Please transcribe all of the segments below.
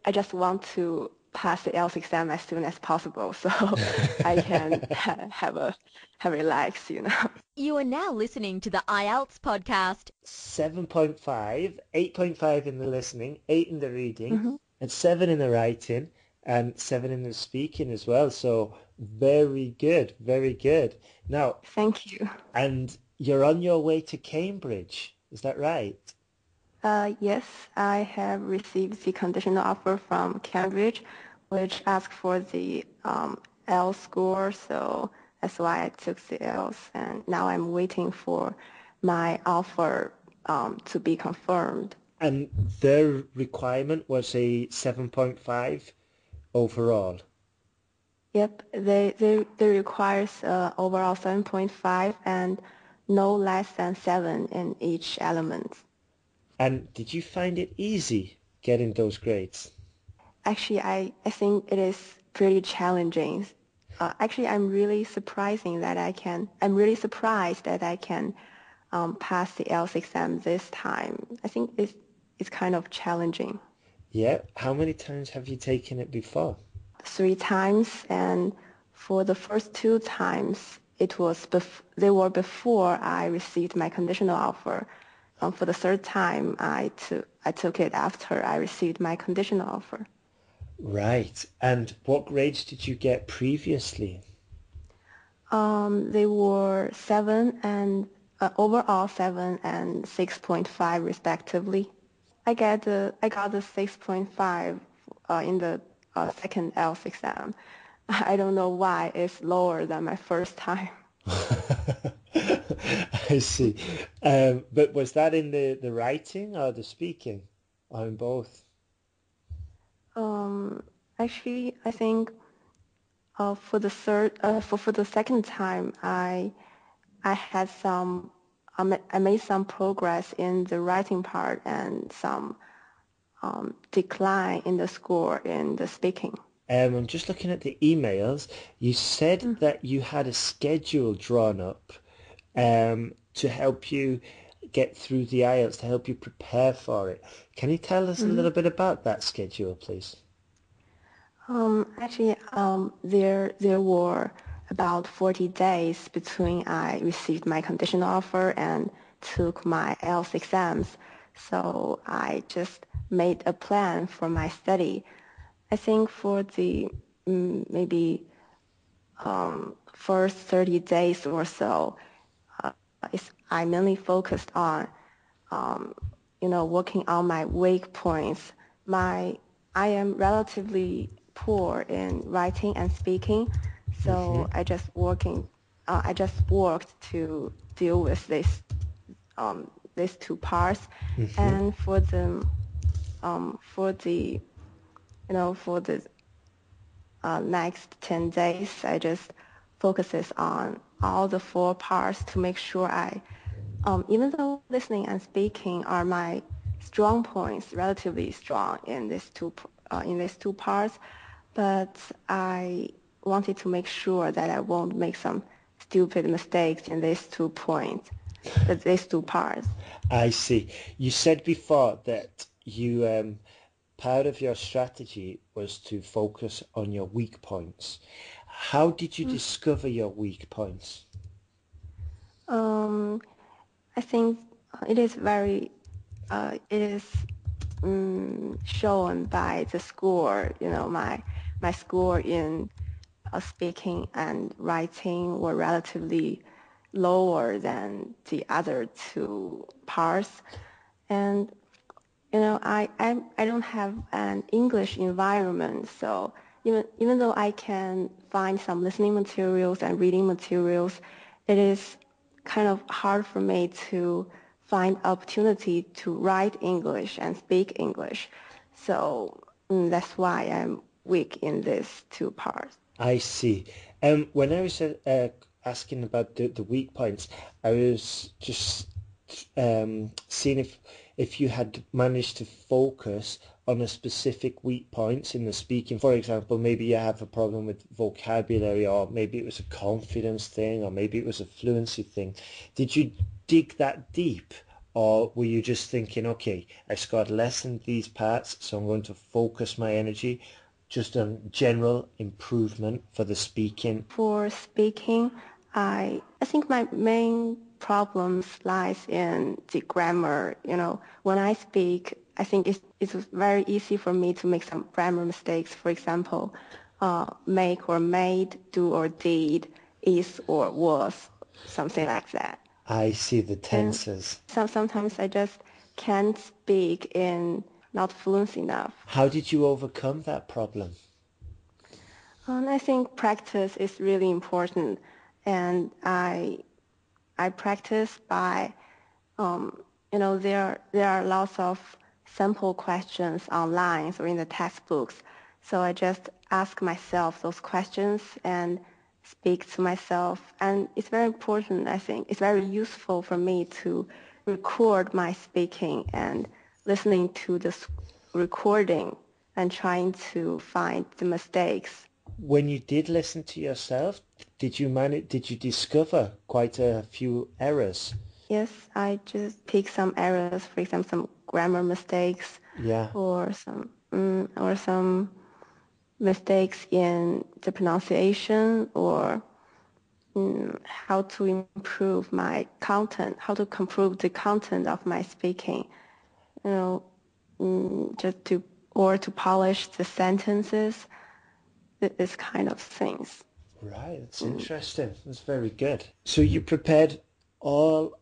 I just want to pass the IELTS exam as soon as possible so I can have relax. You are now listening to the IELTS podcast. 7.5, 8.5 in the listening, 8 in the reading, Hmm. and 7 in the writing, and 7 in the speaking as well. So very good, very good. Now, Thank you. and you're on your way to Cambridge, is that right? Yes, I have received the conditional offer from Cambridge, which asked for the IELTS score, so that's why I took the IELTS, and now I'm waiting for my offer to be confirmed. And their requirement was a 7.5 overall. Yep, they requires overall 7.5 and no less than 7 in each element. And did you find it easy getting those grades? Actually, I think it is pretty challenging. Actually, I'm really surprised that I can pass the IELTS exam this time. I think it's kind of challenging. Yeah. How many times have you taken it before? 3 times, and for the first 2 times, they were before I received my conditional offer. For the third time, I took it after I received my conditional offer. Right. And what grades did you get previously? They were 7 and overall 7 and 6.5 respectively. I got the 6.5 in the second IELTS exam. I don't know why it's lower than my first time. I see. But was that in the writing or the speaking, or in both? Actually, I think for the second time, I had I made some progress in the writing part and some decline in the score in the speaking. I'm just looking at the emails. You said that you had a schedule drawn up to help you get through the IELTS, to help you prepare for it. Can you tell us a Mm-hmm. little bit about that schedule, please? Actually, there were about 40 days between I received my conditional offer and took my IELTS exams. So I just made a plan for my study. I think for the maybe first 30 days or so, I mainly focused on working on my weak points. I am relatively poor in writing and speaking, Hmm. so I just worked to deal with these two parts. Hmm. And for the for the next 10 days, I just focuses on all the 4 parts to make sure even though listening and speaking are my strong points, relatively strong in these two parts, but I wanted to make sure that I won't make some stupid mistakes in these two parts. I see. You said before that you part of your strategy was to focus on your weak points. How did you discover your weak points? Um, I think it is it is shown by the score. My score in speaking and writing were relatively lower than the other 2 parts, and I don't have an English environment, so even though I can find some listening materials and reading materials, it is kind of hard for me to find opportunity to write English and speak English. So that's why I'm weak in these 2 parts. I see. When I was asking about the weak points, I was just seeing if you had managed to focus on a specific weak points in the speaking. For example, maybe you have a problem with vocabulary, or maybe it was a confidence thing, or maybe it was a fluency thing. Did you dig that deep, Or were you just thinking, okay, I scored less in these parts, so I'm going to focus my energy just on general improvement for the speaking? For speaking, I think my main problems lies in the grammar. When I speak, I think it's very easy for me to make some grammar mistakes. For example, make or made, do or did, is or was, something like that. I see the And tenses. sometimes I just can't speak in not fluent enough. How did you overcome that problem? And I think practice is really important, and I practice by there are lots of sample questions online or in the textbooks. So I just ask myself those questions and speak to myself. And it's very important, I think. It's very useful for me to record my speaking and listening to this recording and trying to find the mistakes. When you did listen to yourself, did you discover quite a few errors? Yes, I just pick some errors, for example, some grammar mistakes Yeah, or some mistakes in the pronunciation or how to improve my content, how to improve the content of my speaking, you know, just to polish the sentences, this kind of things. right. That's Mm. interesting. That's very good. So you prepared all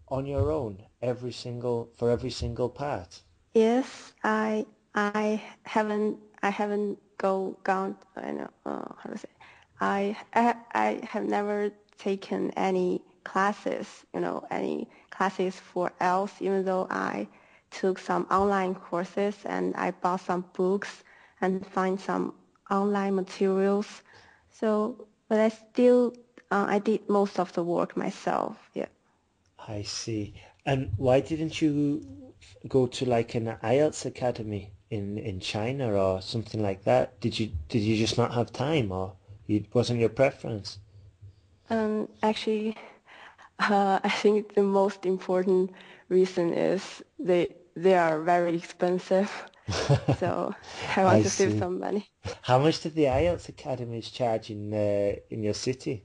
on your own, for every single part? Yes, I haven't gone. I know how to say. I have never taken any classes. Any classes for IELTS. Even though I took some online courses and I bought some books and find some online materials. So, but I did most of the work myself. Yeah. I see. And why didn't you go to like an IELTS academy in China or something like that? Did you just not have time, or it wasn't your preference? Actually, I think the most important reason is they are very expensive. So I want I to save see. some money. How much did the IELTS academies charge in your city?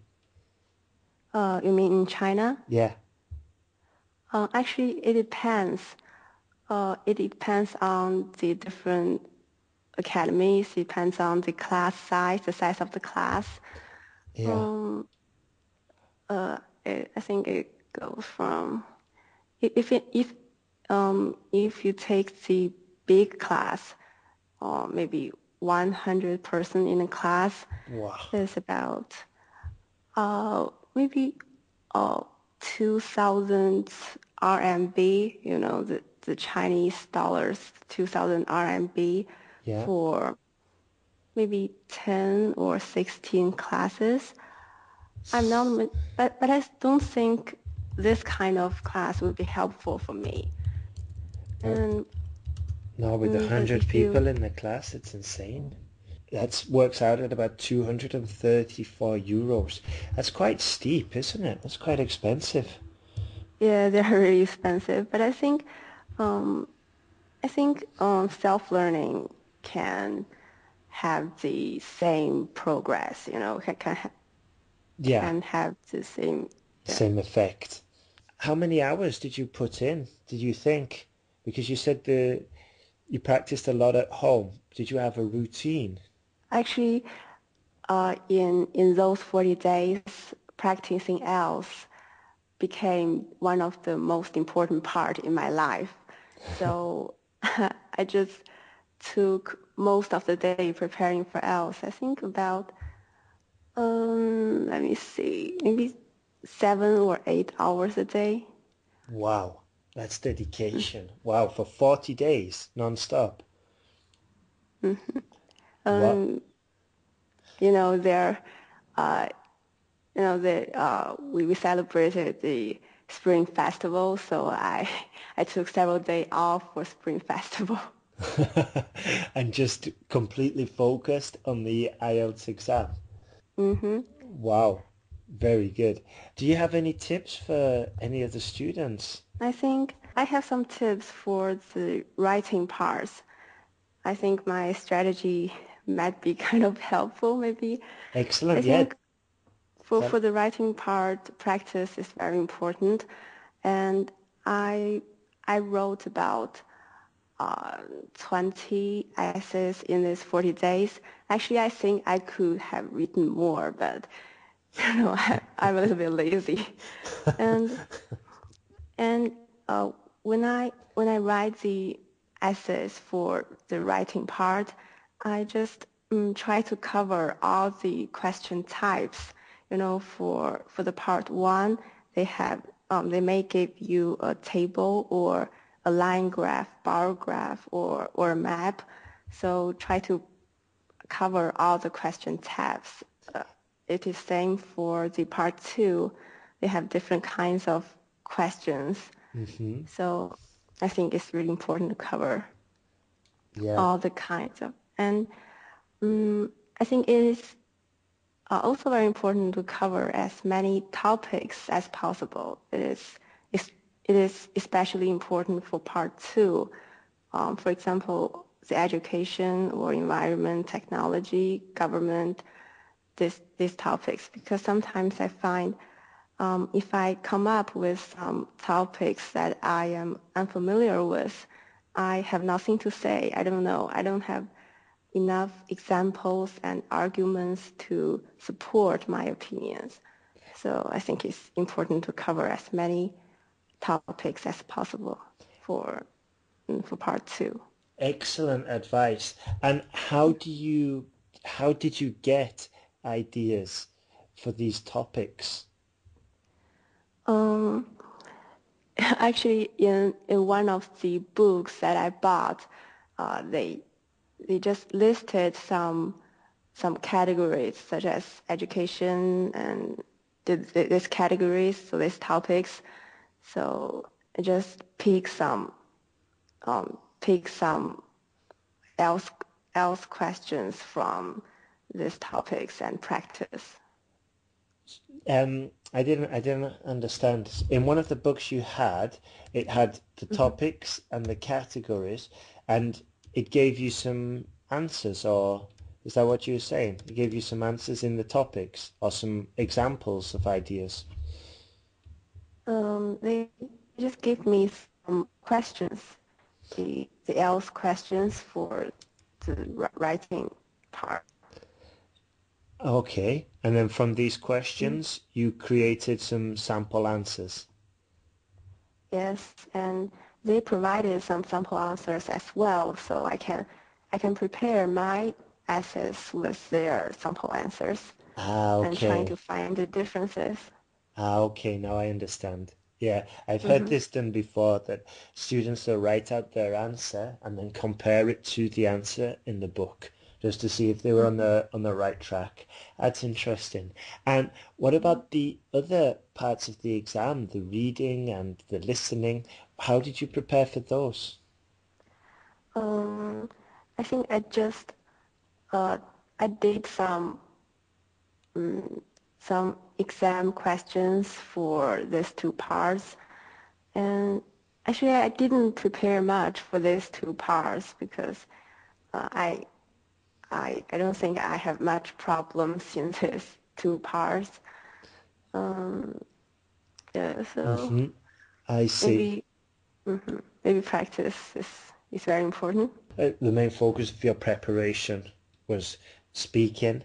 You mean in China? Yeah, Actually, it depends. It depends on the different academies. It depends on the class size, the size of the class. yeah. Um, I think it goes from if you take the big class, or maybe 100 person in a class, Wow. there's about maybe uh 2,000 RMB, the Chinese dollars, 2,000 RMB Yeah. for maybe 10 or 16 classes. I'm not, but I don't think this kind of class would be helpful for me. Uh, And no, with a but hundred if you people in the class, it's insane. That works out at about 234 euros. That's quite steep, isn't it? That's quite expensive. Yeah, they're really expensive, but um, I think self-learning can have the same progress, Yeah, can have the same, yeah. same effect. How many hours did you put in, did you think? Because you said you practiced a lot at home. Did you have a routine? Actually, in those 40 days, practicing else became one of the most important part in my life. So I just took most of the day preparing for else. I think about let me see, maybe 7 or 8 hours a day. Wow, that's dedication. Wow, for 40 days non-stop. Mm-hmm. What? Um, you know, there, uh, we celebrated the Spring Festival, so I took several days off for Spring Festival. And just completely focused on the IELTS exam. Mm-hmm. Wow. Very good. Do you have any tips for any of the students? I think I have some tips for the writing parts. I think my strategy might be kind of helpful, maybe. I Excellent. Yeah. think for, Tell. for the writing part, practice is very important. And I, I wrote about uh, 20 essays in these 40 days. Actually, I think I could have written more, but I'm a little bit lazy. And and uh, when I write the essays for the writing part, I just try to cover all the question types. For the part one, they may give you a table or a line graph, bar graph, or a map. So try to cover all the question types. Uh, it is same for the part two. They have different kinds of questions. Hmm. So I think it's really important to cover Yeah. all the kinds of, and I think it is also very important to cover as many topics as possible. It's, it is especially important for part two. For example, the education or environment, technology, government, these topics, because sometimes I find if I come up with some topics that I am unfamiliar with, I have nothing to say. I don't know. I don't have enough examples and arguments to support my opinions. So I think it's important to cover as many topics as possible for for part two. Excellent advice. And how did you get ideas for these topics? Um, Actually, in one of the books that I bought, uh, they they just listed some categories such as education and these categories, so these topics. So I just pick some else else questions from these topics and practice. I didn't understand. In one of the books you had, it had the Mhm. topics and the categories, and it gave you some answers, or is that what you were saying? It gave you some answers in the topics, or some examples of ideas. They just give me some questions, the else questions for the writing part. Okay, and then from these Mm. questions, you created some sample answers. Yes, and they provided some sample answers as well, so I can prepare my essays with their sample answers Ah, and trying okay. to find the differences. Ah, okay, now I understand. Yeah, I've heard Hmm. this done before that students will write out their answer and then compare it to the answer in the book just to see if they were on the right track. That's interesting. And what about the other parts of the exam, the reading and the listening? How did you prepare for those? Um, I think uh, I did some exam questions for these two parts, and actually I didn't prepare much for these two parts because uh, I I don't think I have much problems in these two parts. Um, yeah, so Hmm. I see. maybe maybe practice is very important. The main focus of your preparation was speaking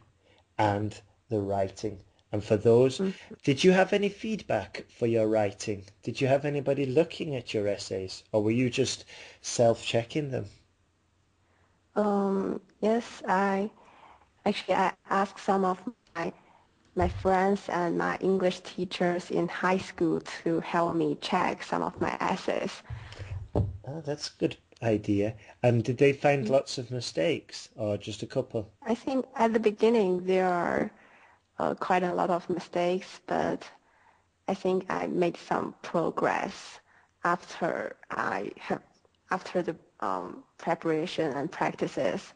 and the writing. And for those, Mm. did you have any feedback for your writing? Did you have anybody looking at your essays, or were you just self-checking them? Yes, I asked some of my friends and my English teachers in high school to help me check some of my essays. Ah, that's a good idea. And did they find lots of mistakes, or just a couple? I think at the beginning there are quite a lot of mistakes, but I think I made some progress after I have after the preparation and practices.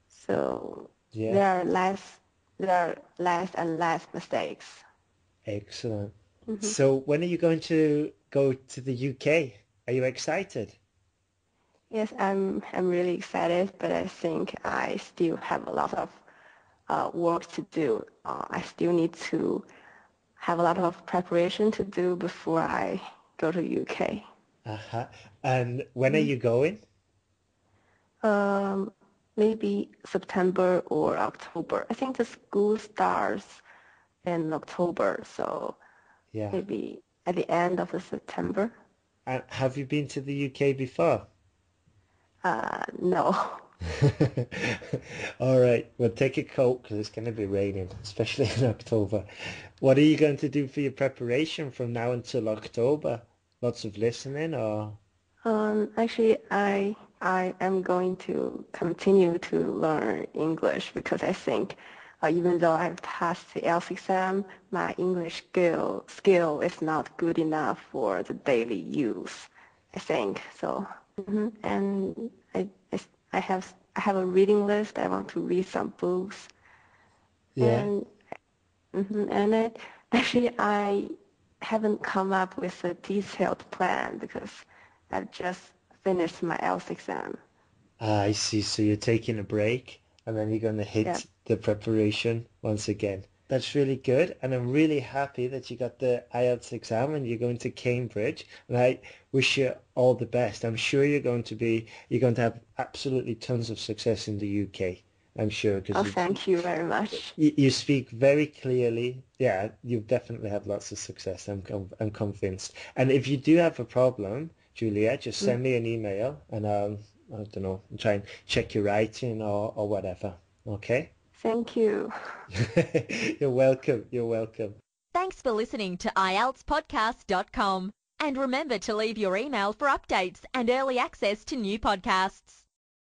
So Yeah. there are less and less mistakes. Excellent. Hmm. So when are you going to go to the UK? Are you excited? Yes, I'm really excited, but I think I still have a lot of work to do. I still need to have a lot of preparation to do before I go to UK. Uh-huh. And when are Mhm. you going? Um, Maybe September or October. I think the school starts in October, so Yeah. maybe at the end of the September. And have you been to the UK before? No. All right. Well, take a coat because it's going to be raining, especially in October. What are you going to do for your preparation from now until October? Lots of listening or? Actually, I am going to continue to learn English because I think even though I've passed the IELTS exam, my English skill is not good enough for the daily use. I think so. And I have a reading list. I want to read some books, Yeah. and and actually I haven't come up with a detailed plan because I've just finished my IELTS exam. Ah, I see. So you're taking a break and then you're going to Yeah. hit the preparation once again. That's really good. And I'm really happy that you got the IELTS exam and you're going to Cambridge. And I wish you all the best. I'm sure you're going to have absolutely tons of success in the UK. I'm sure Oh, because thank you very much. you speak very clearly. Yeah, you definitely have lots of success. I'm convinced. And if you do have a problem, Julia, just Mm, send me an email and I don't know, try and check your writing or whatever. Okay? Thank you. You're welcome. You're welcome. Thanks for listening to IELTSPodcast.com. And remember to leave your email for updates and early access to new podcasts.